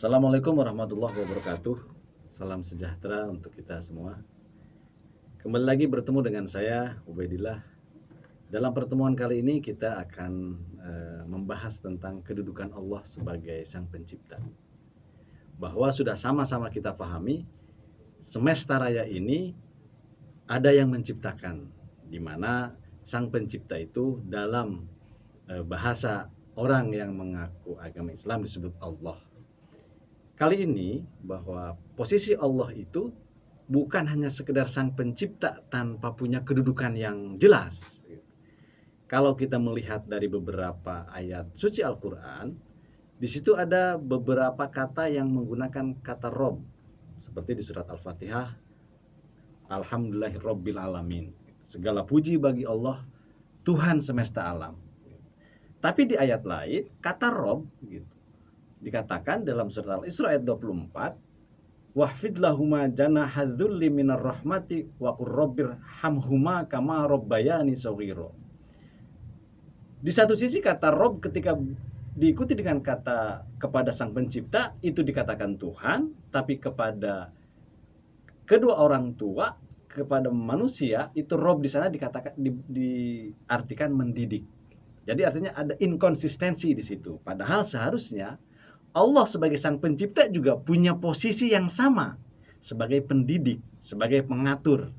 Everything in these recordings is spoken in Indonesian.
Assalamualaikum warahmatullahi wabarakatuh. Salam sejahtera untuk kita semua. Kembali lagi bertemu dengan saya, Ubaidillah. Dalam pertemuan kali ini kita akan membahas tentang kedudukan Allah sebagai Sang Pencipta. Bahwa sudah sama-sama kita pahami, semesta raya ini ada yang menciptakan, di mana Sang Pencipta itu dalam bahasa orang yang mengaku agama Islam disebut Allah. Kali ini bahwa posisi Allah itu bukan hanya sekedar Sang Pencipta tanpa punya kedudukan yang jelas. Kalau kita melihat dari beberapa ayat suci Al-Quran, di situ ada beberapa kata yang menggunakan kata Rob, seperti di surat Al-Fatihah, Alhamdulillahirabbil alamin. Segala puji bagi Allah, Tuhan semesta alam. Tapi di ayat lain kata Rob gitu dikatakan dalam surat Al-Isra ayat 24, wahfid lahuma janahadzulli minar rahmati wa qur rabbir hamhuma kama rabbayani shaghira. Di satu sisi kata Rob ketika diikuti dengan kata kepada Sang Pencipta itu dikatakan Tuhan, tapi kepada kedua orang tua, kepada manusia itu Rob di sana dikatakan diartikan mendidik. Jadi artinya ada inkonsistensi di situ. Padahal seharusnya Allah sebagai Sang Pencipta juga punya posisi yang sama sebagai pendidik, sebagai pengatur.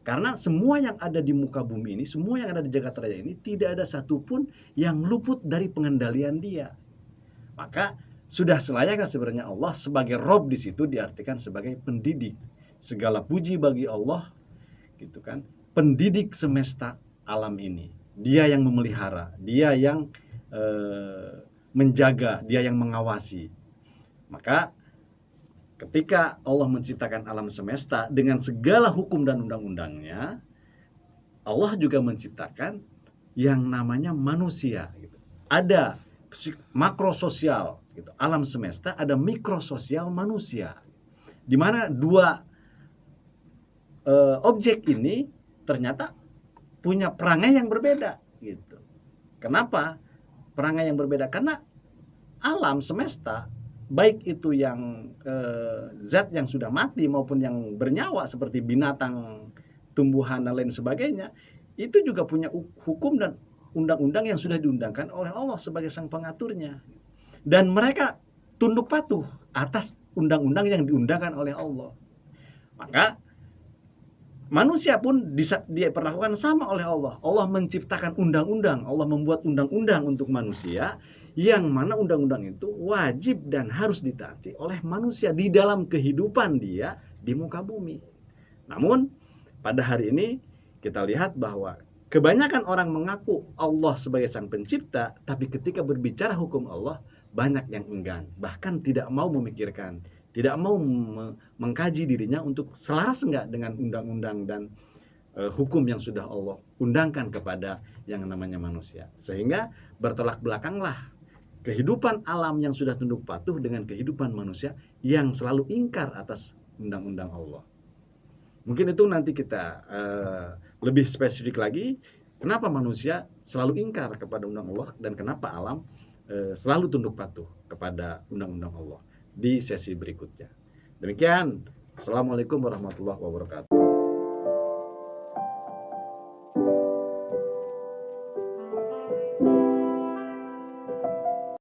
Karena semua yang ada di muka bumi ini, semua yang ada di jagat raya ini, tidak ada satupun yang luput dari pengendalian Dia. Maka sudah selayaknya sebenarnya Allah sebagai Rob di situ diartikan sebagai pendidik. Segala puji bagi Allah, gitu kan? Pendidik semesta alam ini. Dia yang memelihara, Dia yang menjaga, Dia yang mengawasi. Maka ketika Allah menciptakan alam semesta dengan segala hukum dan undang-undangnya, Allah juga menciptakan yang namanya manusia gitu. Ada makrososial gitu. Alam semesta ada mikrososial manusia. Di mana dua objek ini ternyata punya perangai yang berbeda gitu. Kenapa? Perangai yang berbeda karena alam semesta baik itu yang zat yang sudah mati maupun yang bernyawa seperti binatang, tumbuhan dan lain sebagainya itu juga punya hukum dan undang-undang yang sudah diundangkan oleh Allah sebagai Sang Pengaturnya, dan mereka tunduk patuh atas undang-undang yang diundangkan oleh Allah. Maka manusia pun diperlakukan sama oleh Allah. Allah menciptakan undang-undang, Allah membuat undang-undang untuk manusia, yang mana undang-undang itu wajib dan harus ditaati oleh manusia di dalam kehidupan dia di muka bumi. Namun pada hari ini kita lihat bahwa kebanyakan orang mengaku Allah sebagai Sang Pencipta, tapi ketika berbicara hukum Allah banyak yang enggan, bahkan tidak mau memikirkan, tidak mau mengkaji dirinya untuk selaras enggak dengan undang-undang dan hukum yang sudah Allah undangkan kepada yang namanya manusia. Sehingga bertolak belakanglah kehidupan alam yang sudah tunduk patuh dengan kehidupan manusia yang selalu ingkar atas undang-undang Allah. Mungkin itu nanti kita lebih spesifik lagi, kenapa manusia selalu ingkar kepada undang Allah dan kenapa alam selalu tunduk patuh kepada undang-undang Allah di sesi berikutnya. Demikian, Assalamualaikum warahmatullahi wabarakatuh.